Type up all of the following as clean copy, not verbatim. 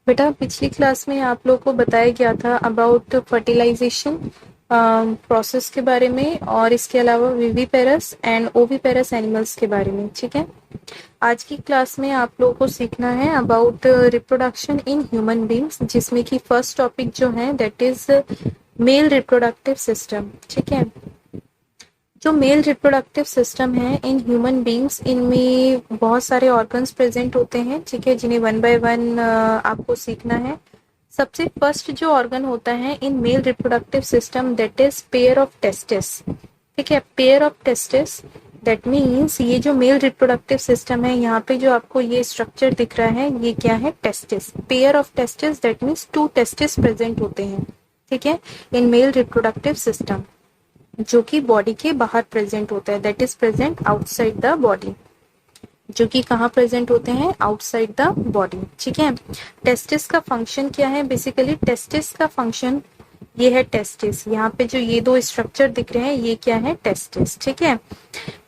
बेटा पिछली क्लास में आप लोग को बताया गया था अबाउट फर्टिलाइजेशन प्रोसेस के बारे में और इसके अलावा विविपेरस एंड ओविपेरस एनिमल्स के बारे में। ठीक है, आज की क्लास में आप लोगों को सीखना है about reproduction in human beings, जिसमें कि फर्स्ट टॉपिक जो है that is male reproductive system. ठीक है, जो मेल रिप्रोडक्टिव सिस्टम है इन ह्यूमन बींग्स, इनमें बहुत सारे ऑर्गन्स प्रेजेंट होते हैं। ठीक है, जिन्हें वन बाय वन आपको सीखना है। सबसे फर्स्ट जो ऑर्गन होता है in male reproductive system that is pair of testis. ठीक है, pair of testis that means ये जो मेल रिप्रोडक्टिव सिस्टम है, यहाँ पे जो आपको ये स्ट्रक्चर दिख रहा है ये क्या है, testis. Pair of testis that means 2 testis present होते हैं। ठीक है, इन मेल रिप्रोडक्टिव सिस्टम, जो कि बॉडी के बाहर प्रेजेंट होता है, that is present outside the body. जो कि कहाँ प्रेजेंट होते हैं, आउटसाइड द बॉडी। ठीक है, टेस्टिस का फंक्शन क्या है, बेसिकली टेस्टिस का फंक्शन ये है टेस्टिस। यहाँ पे जो ये दो स्ट्रक्चर दिख रहे हैं ये क्या है, टेस्टिस। ठीक है,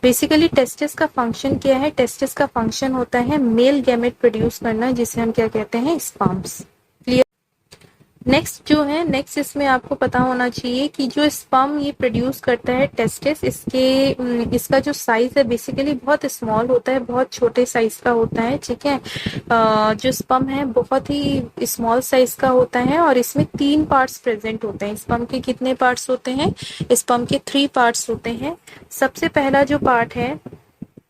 बेसिकली टेस्टिस का फंक्शन क्या है, टेस्टिस का फंक्शन होता है मेल गैमेट प्रोड्यूस करना, जिसे हम क्या कहते हैं, स्पर्म्स। नेक्स्ट जो है, नेक्स्ट इसमें आपको पता होना चाहिए कि जो स्पर्म ये प्रोड्यूस करता है टेस्टिस, इसका जो साइज है बेसिकली बहुत स्मॉल होता है, बहुत छोटे साइज का होता है। ठीक है, जो स्पर्म है बहुत ही स्मॉल साइज का होता है और इसमें 3 पार्ट्स प्रेजेंट होते हैं। स्पर्म के कितने पार्ट्स होते हैं, स्पर्म के 3 पार्ट्स होते हैं। सबसे पहला जो पार्ट है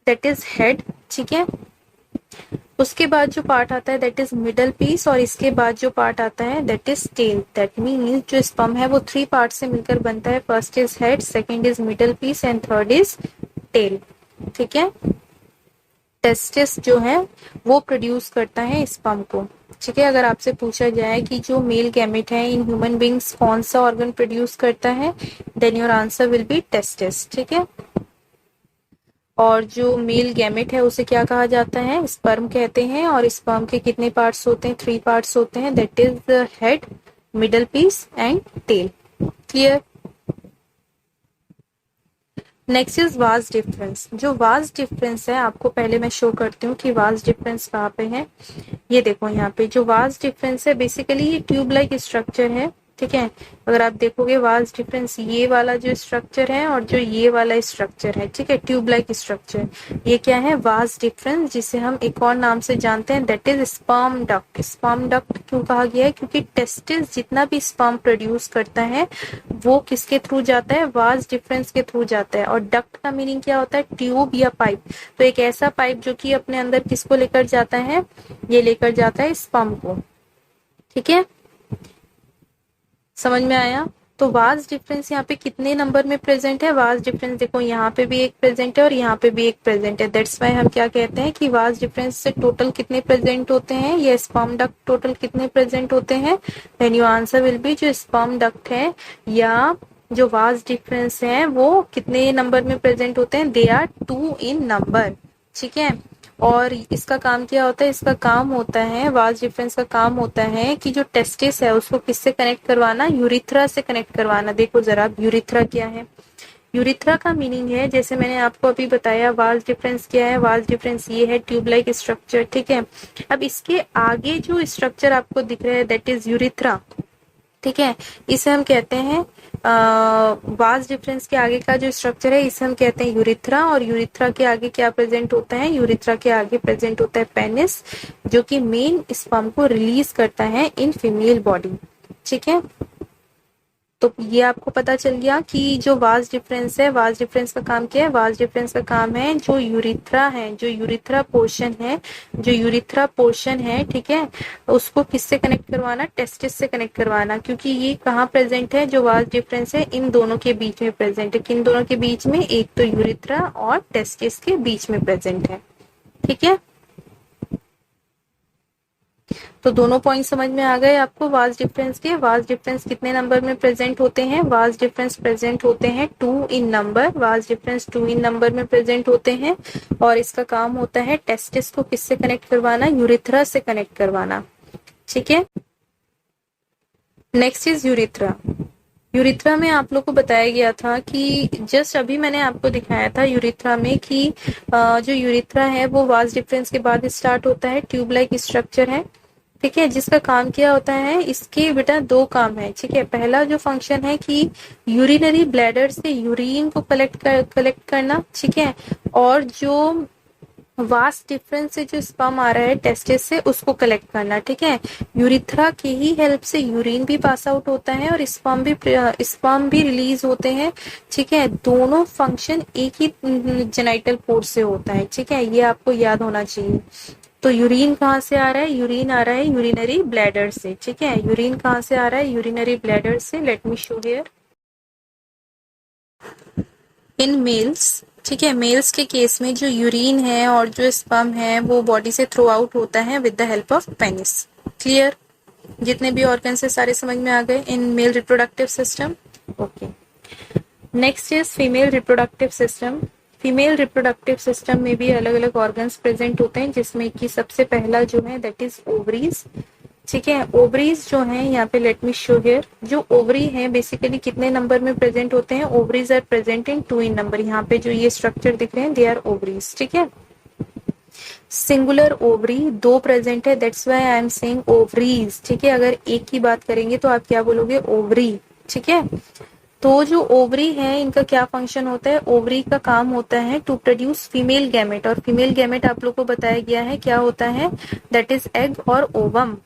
दैट इज हेड। ठीक है, उसके बाद जो पार्ट आता है दैट इज मिडल पीस और इसके बाद जो पार्ट आता है that is tail. That means जो स्पर्म है वो 3 पार्ट से मिलकर बनता है। First is head, second is middle piece and third is tail. ठीक है, टेस्टिस जो है वो प्रोड्यूस करता है स्पर्म को। ठीक है, अगर आपसे पूछा जाए कि जो मेल गैमेट है इन ह्यूमन बींग्स कौन सा ऑर्गन प्रोड्यूस करता है, then your answer will be testis. ठीक है, और जो मेल गैमेट है उसे क्या कहा जाता है, स्पर्म कहते हैं। और स्पर्म के कितने पार्ट्स होते हैं, 3 पार्ट्स होते हैं, that is head, middle piece and tail. Clear. Next is vas deferens. जो वाज डिफरेंस है आपको पहले मैं शो करती हूँ कि वाज डिफरेंस कहाँ पे है। ये देखो यहाँ पे जो वाज डिफरेंस है बेसिकली ये ट्यूब लाइक स्ट्रक्चर है। ठीक है, अगर आप देखोगे वाज डिफरेंस, ये वाला जो स्ट्रक्चर है और जो ये वाला स्ट्रक्चर है, ठीक है, ट्यूब लाइक स्ट्रक्चर, ये क्या है, वाज डिफरेंस, जिसे हम एक और नाम से जानते हैं that is sperm duct. Sperm duct क्यों कहा गया है, क्योंकि टेस्टिस जितना भी स्पर्म प्रोड्यूस करता है वो किसके थ्रू जाता है, वाज डिफरेंस के थ्रू जाता है। और डक्ट का मीनिंग क्या होता है, ट्यूब या पाइप। तो एक ऐसा पाइप जो कि अपने अंदर किसको लेकर जाता है, ये लेकर जाता है स्पर्म को। ठीक है, समझ में आया। तो वाज डिफरेंस यहाँ पे कितने नंबर में प्रेजेंट है, वाज डिफरेंस देखो यहाँ पे भी एक प्रेजेंट है और यहाँ पे भी एक प्रेजेंट है। दैट्स वाई हम क्या कहते हैं कि वाज डिफरेंस से टोटल कितने प्रेजेंट होते हैं, ये स्पर्म डक्ट टोटल कितने प्रेजेंट होते हैं। Then your answer will be जो स्पर्म डक्ट है या जो वाज डिफरेंस है वो कितने नंबर में प्रेजेंट होते हैं, दे आर 2 इन नंबर। ठीक है, और इसका काम क्या होता है, इसका काम होता है, वाज डिफरेंस का काम होता है कि जो टेस्टिस है उसको किससे कनेक्ट करवाना, यूरिथ्रा से कनेक्ट करवाना। देखो जरा यूरिथ्रा क्या है, यूरिथ्रा का मीनिंग है, जैसे मैंने आपको अभी बताया वाज डिफरेंस क्या है, वाज डिफरेंस ये है ट्यूब लाइक स्ट्रक्चर। ठीक है, अब इसके आगे जो स्ट्रक्चर आपको दिख रहा है दैट इज यूरिथ्रा। ठीक है, इसे हम कहते हैं वाज डिफरेंस के आगे का जो स्ट्रक्चर है इसे हम कहते हैं यूरिथ्रा। और यूरिथ्रा के आगे क्या प्रेजेंट होता है, यूरिथ्रा के आगे प्रेजेंट होता है पेनिस, जो कि मेन स्पर्म को रिलीज करता है इन फीमेल बॉडी। ठीक है, तो ये आपको पता चल गया कि जो वाज डिफरेंस है, वाज डिफरेंस का काम क्या है, वाज डिफरेंस का काम है जो यूरिथ्रा है, जो यूरिथ्रा पोर्शन है, जो यूरिथ्रा पोर्शन है, ठीक है, उसको किससे कनेक्ट करवाना, टेस्टिस से कनेक्ट करवाना। क्योंकि ये कहाँ प्रेजेंट है, जो वाज डिफरेंस है इन दोनों के बीच में प्रेजेंट है। किन दोनों के बीच में, एक तो यूरिथ्रा और टेस्टिस के बीच में प्रेजेंट है। ठीक है, तो दोनों पॉइंट समझ में आ गए आपको वाज डिफरेंस के। वाज डिफरेंस कितने नंबर में प्रेजेंट होते हैं, वाज डिफरेंस प्रेजेंट होते हैं 2 in number. Vas deferens 2 in number में प्रेजेंट होते हैं और इसका काम होता है टेस्टिस को किससे कनेक्ट करवाना, यूरिथ्रा से कनेक्ट करवाना। ठीक है, नेक्स्ट इज यूरिथ्रा। यूरिथ्रा में आप लोग को बताया गया था कि जस्ट अभी मैंने आपको दिखाया था यूरिथ्रा में कि जो यूरिथ्रा है वो वाज डिफरेंस के बाद स्टार्ट होता है, ट्यूब लाइक स्ट्रक्चर है। ठीक है, जिसका काम क्या होता है, इसके बेटा दो काम है। ठीक है, पहला जो फंक्शन है कि यूरिनरी ब्लैडर से यूरिन को कलेक्ट करना। ठीक है, और जो वास्ट डिफरेंस से जो स्पर्म आ रहा है टेस्टिस से, उसको कलेक्ट करना। ठीक है, यूरिथ्रा की ही हेल्प से यूरिन भी पास आउट होता है और स्पर्म भी रिलीज होते हैं। ठीक है, दोनों फंक्शन एक ही जेनाइटल पोर्ट से होता है। ठीक है, ये आपको याद होना चाहिए। तो यूरिन कहाँ से आ रहा है, यूरिन आ रहा है यूरिनरी ब्लैडर से। ठीक है, यूरिन कहाँ से आ रहा है, यूरिनरी ब्लैडर से। Late me show here in males. ठीक है, मेल्स के केस में जो यूरिन है और जो स्पर्म है वो बॉडी से थ्रो आउट होता है with the help of penis. Clear, जितने भी ऑर्गन से सारे समझ में आ गए in male reproductive system. Okay, next is female reproductive system. Female reproductive system में भी अलग अलग ऑर्गन्स प्रेजेंट होते हैं, जिसमें कि सबसे पहला जो है दैट इज ओवरीज। ठीक है, ओवरीज जो है यहाँ पे लेट मी शो हियर, जो ओवरी है बेसिकली कितने नंबर में प्रेजेंट होते हैं, ovaries are present in 2 in number. यहाँ पे जो ये स्ट्रक्चर दिख रहे हैं दे आर ओवरीज। ठीक है, सिंगुलर ओवरी दो प्रेजेंट है, that's why I am saying ovaries. ठीक है, अगर एक की बात करेंगे तो आप क्या बोलोगे, ओवरी। ठीक है, तो जो ओवरी है इनका क्या फंक्शन होता है, ओवरी का काम होता है टू प्रोड्यूस फीमेल गैमेट, और फीमेल गैमेट आप लोग को बताया गया है क्या होता है, दैट इज एग और ओवम।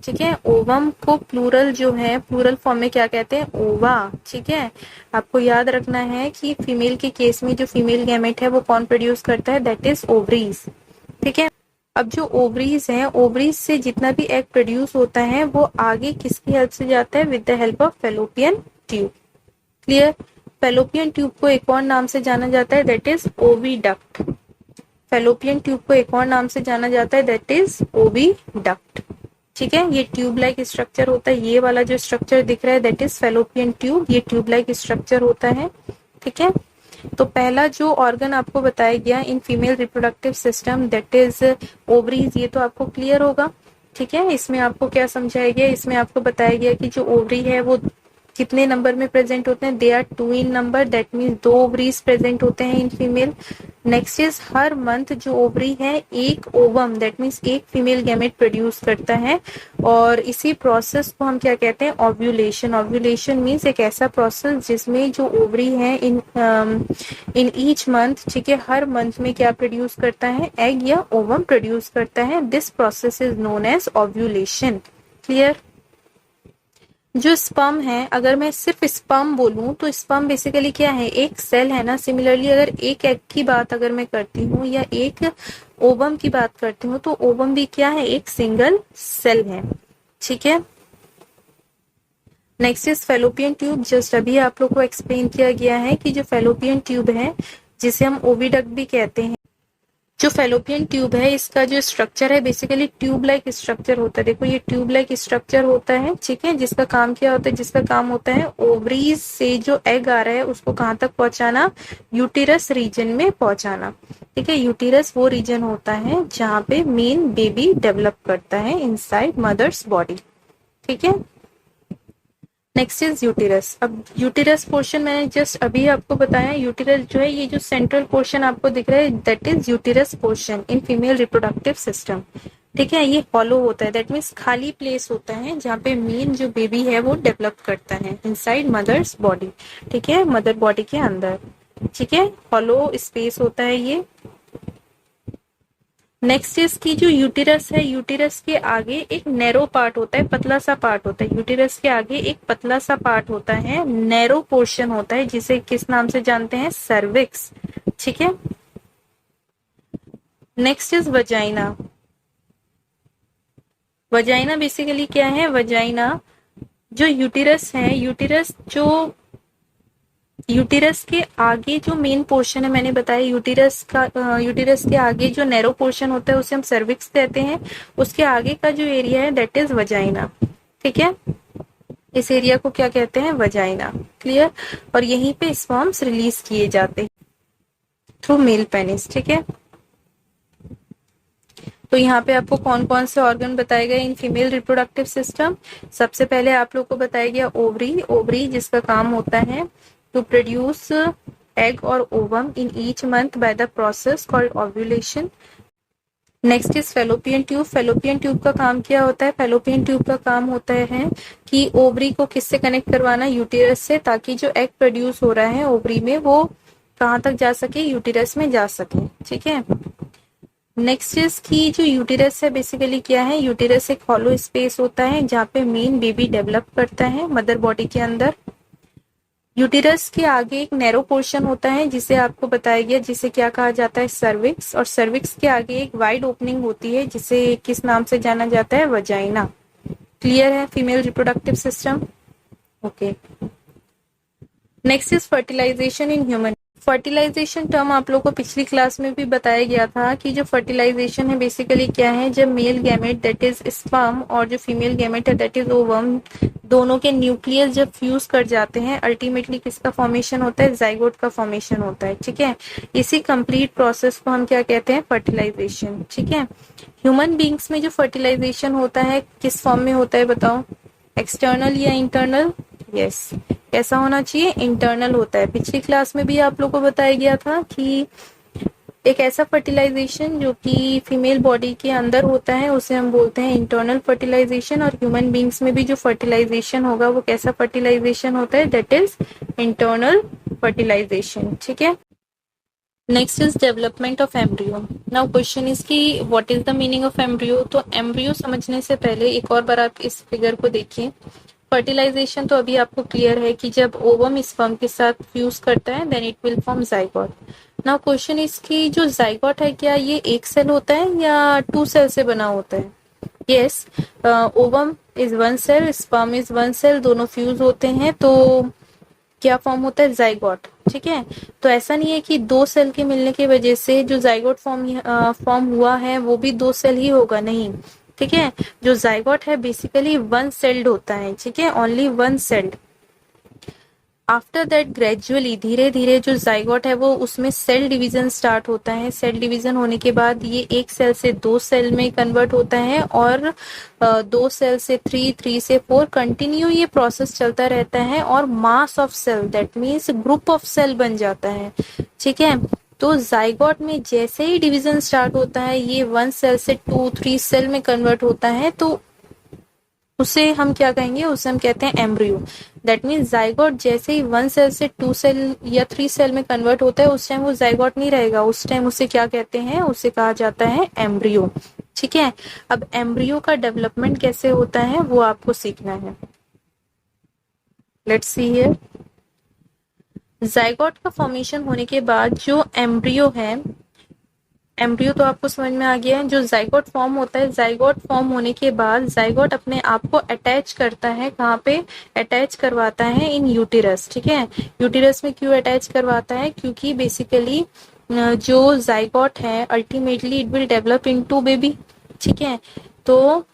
ठीक है, ओवम को प्लूरल जो है, प्लूरल फॉर्म में क्या कहते हैं, ओवा। ठीक है, आपको याद रखना है कि फीमेल के केस में जो फीमेल गैमेट है वो कौन प्रोड्यूस करता है, दैट इज ओवरीज। ठीक है, अब जो ओवरीज है, ओवरीज से जितना भी एग प्रोड्यूस होता है वो आगे किसकी हेल्प से जाता है, with the help of fallopian tube. Clear, fallopian tube को एक और नाम से जाना जाता है, that is oviduct. Fallopian tube को एक और नाम से जाना जाता है, दैट इज ओविडक्ट। ठीक है, ये ट्यूब लाइक स्ट्रक्चर होता है, ये वाला जो स्ट्रक्चर दिख रहा है दैट इज फेलोपियन ट्यूब, ये ट्यूब लाइक स्ट्रक्चर होता है। ठीक है, तो पहला जो ऑर्गन आपको बताया गया इन female reproductive system that is ovaries, ये तो आपको क्लियर होगा। ठीक है, इसमें आपको क्या समझाया गया, इसमें आपको बताया गया कि जो ओवरी है वो कितने नंबर में प्रेजेंट होते हैं, they are 2 in number, that means 2 ovaries present होते हैं इन फीमेल। नेक्स्ट इज हर मंथ जो ओवरी है एक ओवम, दैट मीन्स एक फीमेल गैमेट प्रोड्यूस करता है, और इसी प्रोसेस को हम क्या कहते हैं, ओव्यूलेशन। ओव्यूलेशन मीन्स एक ऐसा प्रोसेस जिसमें जो ओवरी है इन ईच मंथ, ठीक है, हर मंथ में क्या प्रोड्यूस करता है, एग या ओवम प्रोड्यूस करता है। This process is known as ovulation. Clear, जो स्पर्म है, अगर मैं सिर्फ स्पर्म बोलूं तो स्पर्म बेसिकली क्या है, एक सेल है ना। सिमिलरली अगर एक एग की बात अगर मैं करती हूँ या एक ओवम की बात करती हूँ तो ओवम भी क्या है, एक सिंगल सेल है। ठीक है, next is fallopian tube. Just अभी आप लोग को एक्सप्लेन किया गया है कि जो फेलोपियन ट्यूब है जिसे हम ओविडक्ट भी कहते हैं, जो फेलोपियन ट्यूब है इसका जो स्ट्रक्चर है बेसिकली ट्यूब लाइक स्ट्रक्चर होता है। देखो ये ट्यूब लाइक स्ट्रक्चर होता है। ठीक है, जिसका काम क्या होता है, जिसका काम होता है ओवरीज से जो एग आ रहा है उसको कहाँ तक पहुंचाना, यूटिरस रीजन में पहुंचाना। ठीक है, यूटिरस वो रीजन होता है जहाँ पे मेन बेबी डेवलप करता है इनसाइड मदर्स बॉडी। ठीक है, नेक्स्ट इज यूटिरस। अब यूटिरस पोर्शन मैंने जस्ट अभी आपको बताया, यूटिरस जो है ये जो सेंट्रल पोर्शन आपको दिख रहा है that is uterus portion in female reproductive system. ठीक है, ये हॉलो होता है, दैट मीन्स खाली प्लेस होता है जहाँ पे मेन जो बेबी है वो डेवलप करता है इनसाइड मदर्स बॉडी। ठीक है, मदर बॉडी के अंदर। ठीक है, हॉलो स्पेस होता है ये। नेक्स्ट इज की जो यूटिरस है, यूटिरस के आगे एक नैरो पार्ट होता है, पतला सा पार्ट होता है। यूटिरस के आगे एक पतला सा पार्ट होता है, नैरो पोर्शन होता है, जिसे किस नाम से जानते हैं, सर्विक्स। ठीक है, next is vagina. Vagina basically क्या है, वजाइना जो यूटिरस है, यूटिरस के आगे जो मेन पोर्शन है, मैंने बताया यूटिरस के आगे जो नैरो पोर्शन होता है उसे हम सर्विक्स कहते हैं। उसके आगे का जो एरिया है दैट इज वजाइना। ठीक है, इस एरिया को क्या कहते हैं, वजाइना। क्लियर, और यहीं पे स्पर्म्स रिलीज किए जाते हैं थ्रू मेल पेनिस। ठीक है, तो यहाँ पे आपको कौन कौन से ऑर्गन बताए गए इन फीमेल रिप्रोडक्टिव सिस्टम। सबसे पहले आप लोग को बताया गया ओवरी। ओवरी जिसका काम होता है टू प्रोड्यूस एग और ovum in each month by the process called ovulation. Next is fallopian tube. Fallopian tube का काम क्या होता है? फेलोपियन ट्यूब का काम होता है कि ओवरी को किससे कनेक्ट करवाना? यूटेरस से, ताकि जो एग प्रोड्यूस हो रहा है ओवरी में वो कहाँ तक जा सके? यूटेरस में जा सके। ठीक है। नेक्स्ट इज की जो यूटेरस है बेसिकली क्या है? यूटेरस एक हॉलो स्पेस होता है जहाँ पे मेन बेबी डेवलप करता है मदर बॉडी के अंदर। यूटेरस के आगे एक नैरो पोर्शन होता है जिसे आपको बताया गया, जिसे क्या कहा जाता है? सर्विक्स। और सर्विक्स के आगे एक वाइड ओपनिंग होती है जिसे किस नाम से जाना जाता है? वजाइना। क्लियर है female reproductive system? Okay. Next is fertilisation in human. Fertilisation term आप लोगों को पिछली क्लास में भी बताया गया था कि जो फर्टिलाइजेशन है बेसिकली क्या है? जब male gamete that is sperm और जो फीमेल गैमेट है दैट इज ओवम, दोनों के न्यूक्लियस जब फ्यूज कर जाते हैं अल्टीमेटली किसका फॉर्मेशन होता है? जाइगोट का फॉर्मेशन होता है। ठीक है। इसी कंप्लीट प्रोसेस को हम क्या कहते हैं? फर्टिलाइजेशन। ठीक है। ह्यूमन बींग्स में जो फर्टिलाइजेशन होता है किस फॉर्म में होता है बताओ? एक्सटर्नल या इंटरनल? यस। कैसा होना चाहिए? इंटरनल होता है। पिछली क्लास में भी आप लोगों को बताया गया था कि एक ऐसा फर्टिलाइजेशन जो कि फीमेल बॉडी के अंदर होता है उसे हम बोलते हैं इंटरनल फर्टिलाइजेशन, और ह्यूमन बींग्स में भी जो फर्टिलाइजेशन होगा वो कैसा फर्टिलाइजेशन होता है? That is internal fertilization. ठीक है। Next is development of embryo. Now question is कि what is the meaning of embryo? तो एम्ब्रियो समझने से पहले एक और बार आप इस फिगर को देखिए। फर्टिलाइजेशन तो अभी आपको क्लियर है कि जब ओवम स्पर्म के साथ फ्यूज करता है then it will form zygote. Now question इसकी जो जाइगोट है क्या ये एक सेल होता है या टू सेल से बना होता है? Yes. Ovum is one cell, sperm is one cell, दोनों फ्यूज होते हैं तो क्या फॉर्म होता है? जाइगोट। ठीक है। तो ऐसा नहीं है कि दो सेल के मिलने की वजह से जो जाइगोट फॉर्म हुआ है वो भी दो सेल ही होगा, नहीं। ठीक है। जो जाइगोट है बेसिकली वन सेल्ड होता है। ठीक है। Only one sailed. After that gradually धीरे धीरे जो जाइगोट है वो उसमें सेल डिवीजन स्टार्ट होता है। सेल डिवीजन होने के बाद ये एक सेल से दो सेल में कन्वर्ट होता है और दो सेल से थ्री, थ्री से फोर, कंटिन्यू ये प्रोसेस चलता रहता है और mass of cell that means group of cell बन जाता है। ठीक है। तो जाइगोट में जैसे ही डिवीजन स्टार्ट होता है ये वन सेल से टू, थ्री सेल में कन्वर्ट होता है तो उसे हम क्या कहेंगे? उसे हम कहते हैं एम्ब्रियो। दैट मीन्स जाइगोट जैसे ही वन सेल से टू सेल या थ्री सेल में कन्वर्ट होता है उस टाइम वो जाइगोट नहीं रहेगा, उस टाइम उसे क्या कहते हैं? उसे कहा जाता है एम्ब्रियो। ठीक है। अब एम्ब्रियो का डेवलपमेंट कैसे होता है वो आपको सीखना है। Let's see here. जाइगोट का फॉर्मेशन होने के बाद जो एम्ब्रियो है, एम्ब्रियो तो आपको समझ में आ गया है। जो जाइगोट फॉर्म होता है, जाइगोट फॉर्म होने के बाद जाइगोट अपने आप को अटैच करता है, कहाँ पे अटैच करवाता है? इन यूटेरस। ठीक है। यूटेरस में क्यों अटैच करवाता है? क्योंकि बेसिकली जो जाइगोट है ultimately it will develop into baby. ठीक है। तो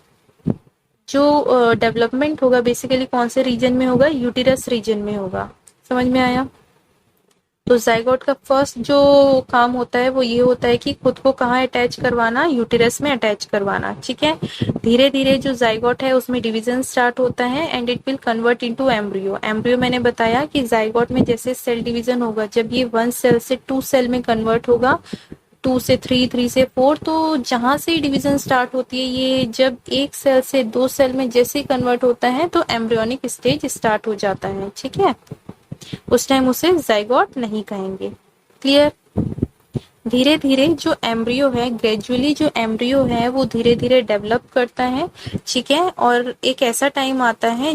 जो डेवलपमेंट होगा बेसिकली कौन से रीजन में होगा? यूटेरस रीजन में होगा। समझ में आया? तो जाइगोट का फर्स्ट जो काम होता है वो ये होता है कि खुद को कहाँ अटैच करवाना? यूटेरस में अटैच करवाना। ठीक है। धीरे धीरे जो जाइगोट है उसमें डिवीजन स्टार्ट होता है and it will convert into embryo. Embryo मैंने बताया कि जाइगोट में जैसे सेल डिवीजन होगा, जब ये वन सेल से टू सेल में कन्वर्ट होगा, टू से थ्री, थ्री से फोर, तो जहां से डिवीजन स्टार्ट होती है ये जब एक सेल से दो सेल में जैसे ही कन्वर्ट होता है तो एम्ब्रियोनिक स्टेज स्टार्ट हो जाता है। ठीक है। उस टाइम उसे जाइगोट नहीं कहेंगे। क्लियर? धीरे धीरे जो एम्ब्रियो है, ग्रेजुअली जो एम्ब्रियो है वो धीरे धीरे डेवलप करता है। ठीक है। और एक ऐसा टाइम आता है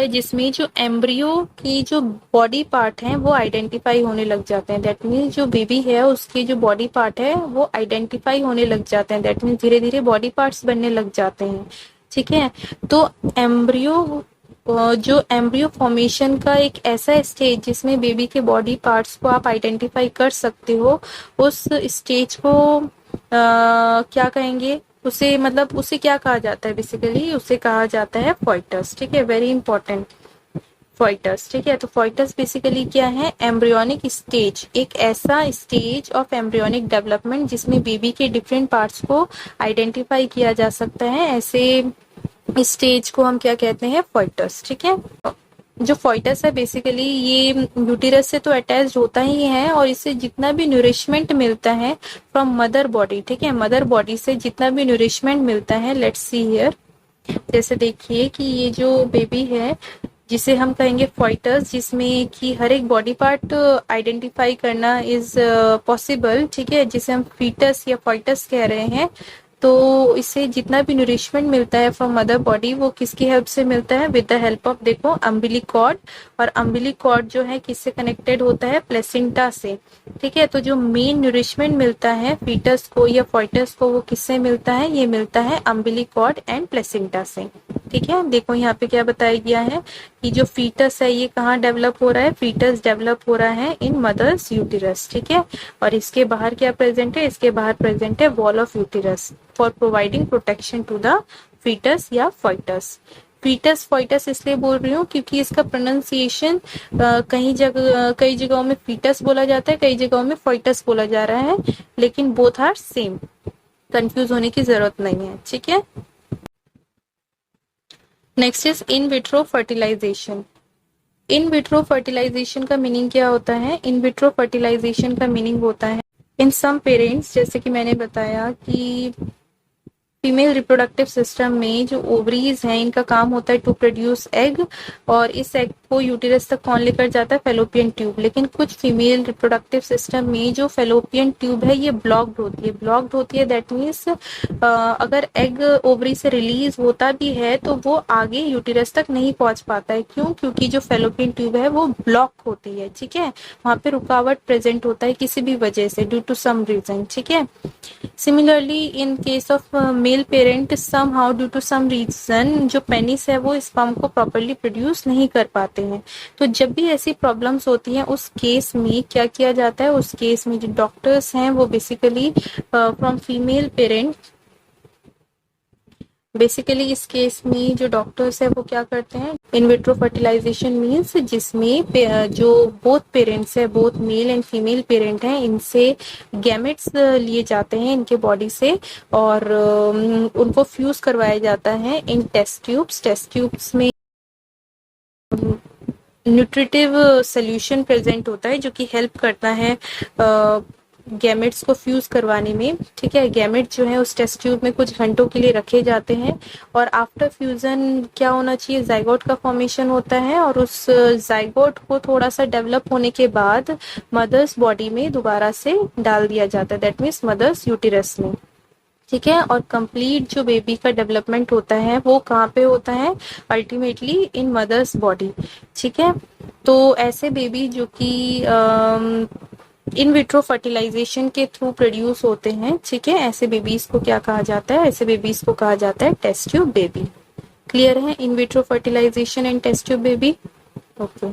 जिसमें जो एम्ब्रियो की जो बॉडी पार्ट है वो आइडेंटिफाई होने लग जाते हैं। दैट मीन्स जो बेबी है उसके जो बॉडी पार्ट है वो आइडेंटिफाई होने लग जाते हैं। दैट मीन्स धीरे धीरे बॉडी पार्ट्स बनने लग जाते हैं। ठीक है। तो जो एम्ब्रियो फॉर्मेशन का एक ऐसा स्टेज जिसमें बेबी के बॉडी पार्ट्स को आप आइडेंटिफाई कर सकते हो, उस स्टेज को क्या कहेंगे? उसे क्या कहा जाता है? बेसिकली उसे कहा जाता है फोइटस। ठीक है। Very important, foetus. ठीक है। तो फोइटस बेसिकली क्या है? एम्ब्रियोनिक स्टेज, एक ऐसा स्टेज ऑफ एम्ब्रियोनिक डेवलपमेंट जिसमें बेबी के डिफरेंट पार्ट्स को आइडेंटिफाई किया जा सकता है। ऐसे स्टेज को हम क्या कहते हैं? फोइटस। ठीक है। जो फॉइटस है बेसिकली ये यूटिरस से तो अटैच्ड होता ही है और इससे जितना भी न्यूरिशमेंट मिलता है फ्रॉम मदर बॉडी, ठीक है, मदर बॉडी से जितना भी न्यूरिशमेंट मिलता है, लेट्स सी हियर, जैसे देखिए कि ये जो बेबी है जिसे हम कहेंगे फॉइटस, जिसमें कि हर एक बॉडी पार्ट आइडेंटिफाई करना इज पॉसिबल, ठीक है, जिसे हम फीटस या फॉइटस कह रहे हैं। तो इससे जितना भी न्यूरिशमेंट मिलता है फ्रॉम मदर बॉडी वो किसकी हेल्प से मिलता है, विद द हेल्प ऑफ, देखो, अम्बिलिक कॉर्ड। और अम्बिलिक कॉर्ड जो है किससे कनेक्टेड होता है, प्लेसेंटा से, ठीक है। तो जो मेन न्यूरिशमेंट मिलता है फीटस को या फॉइटस को वो किससे मिलता है, ये मिलता है अम्बिलिक कॉर्ड एंड प्लेसेंटा से, ठीक है। देखो यहाँ पे क्या बताया गया है कि जो फीटस है ये कहाँ डेवलप हो रहा है, फीटस डेवलप हो रहा है इन मदर्स यूटिरस, ठीक है। और इसके बाहर क्या प्रेजेंट है, इसके बाहर प्रेजेंट है wall of uterus for providing protection to the foetus या फॉइटस। फीटस फॉइटस इसलिए बोल रही हूँ क्योंकि इसका प्रोनाउंसिएशन कई जगहों में फीटस बोला जाता है, कई जगहों में फॉइटस बोला जा रहा है, लेकिन बोथ आर सेम, कंफ्यूज होने की जरूरत नहीं है, ठीक है। Next is in vitro fertilisation. In vitro fertilisation का मीनिंग क्या होता है, इन विट्रो फर्टिलाइजेशन का मीनिंग होता है इन सम पेरेंट्स, जैसे कि मैंने बताया कि फीमेल रिप्रोडक्टिव सिस्टम में जो ओवरीज हैं इनका काम होता है टू प्रोड्यूस एग, और इस एग को यूटिरस तक कौन लेकर जाता है, फेलोपियन ट्यूब। लेकिन कुछ फीमेल रिप्रोडक्टिव सिस्टम में जो फेलोपियन ट्यूब है ये ब्लॉक्ड होती है, दैट मीन्स अगर एग ओवरी से रिलीज होता भी है तो वो आगे यूटिरस तक नहीं पहुंच पाता है। क्यों, क्योंकि जो फेलोपियन ट्यूब है वो ब्लॉक होती है, ठीक है, वहां पे रुकावट प्रेजेंट होता है किसी भी वजह से, ड्यू टू सम रीजन, ठीक है। Similarly in case of male parent somehow due to some reason जो पेनिस है वो स्पर्म को प्रॉपरली प्रोड्यूस नहीं कर पाते हैं। तो जब भी ऐसी प्रॉब्लम्स होती हैं उस केस में क्या किया जाता है, उस केस में जो डॉक्टर्स हैं वो basically from female parent, basically इस केस में जो डॉक्टर्स है वो क्या करते हैं, इन विट्रो फर्टिलाइजेशन मीन्स जिसमें जो बोथ पेरेंट्स है, both male and female parent हैं, इनसे गैमेट्स लिए जाते हैं इनके बॉडी से और उनको फ्यूज करवाया जाता है इन टेस्ट ट्यूब्स में न्यूट्रिटिव सोल्यूशन प्रेजेंट होता है जो कि हेल्प करता है गैमेट्स को फ्यूज करवाने में, ठीक है। गैमेट जो है उस टेस्ट ट्यूब में कुछ घंटों के लिए रखे जाते हैं और आफ्टर फ्यूजन क्या होना चाहिए, जाइगोट का फॉर्मेशन होता है और उस जाइगोट को थोड़ा सा डेवलप होने के बाद मदर्स बॉडी में दोबारा से डाल दिया जाता है, दैट मीन्स मदर्स यूटिरस में, ठीक है। और कंप्लीट जो बेबी का डेवलपमेंट होता है वो कहाँ पे होता है, अल्टीमेटली इन मदर्स बॉडी, ठीक है। तो ऐसे बेबी जो कि इन विट्रो फर्टिलाइजेशन के थ्रू प्रोड्यूस होते हैं, ठीक है, ऐसे बेबीज को क्या कहा जाता है, ऐसे बेबीज को कहा जाता है टेस्ट ट्यूब बेबी। क्लियर है in vitro fertilisation and test tube baby, okay.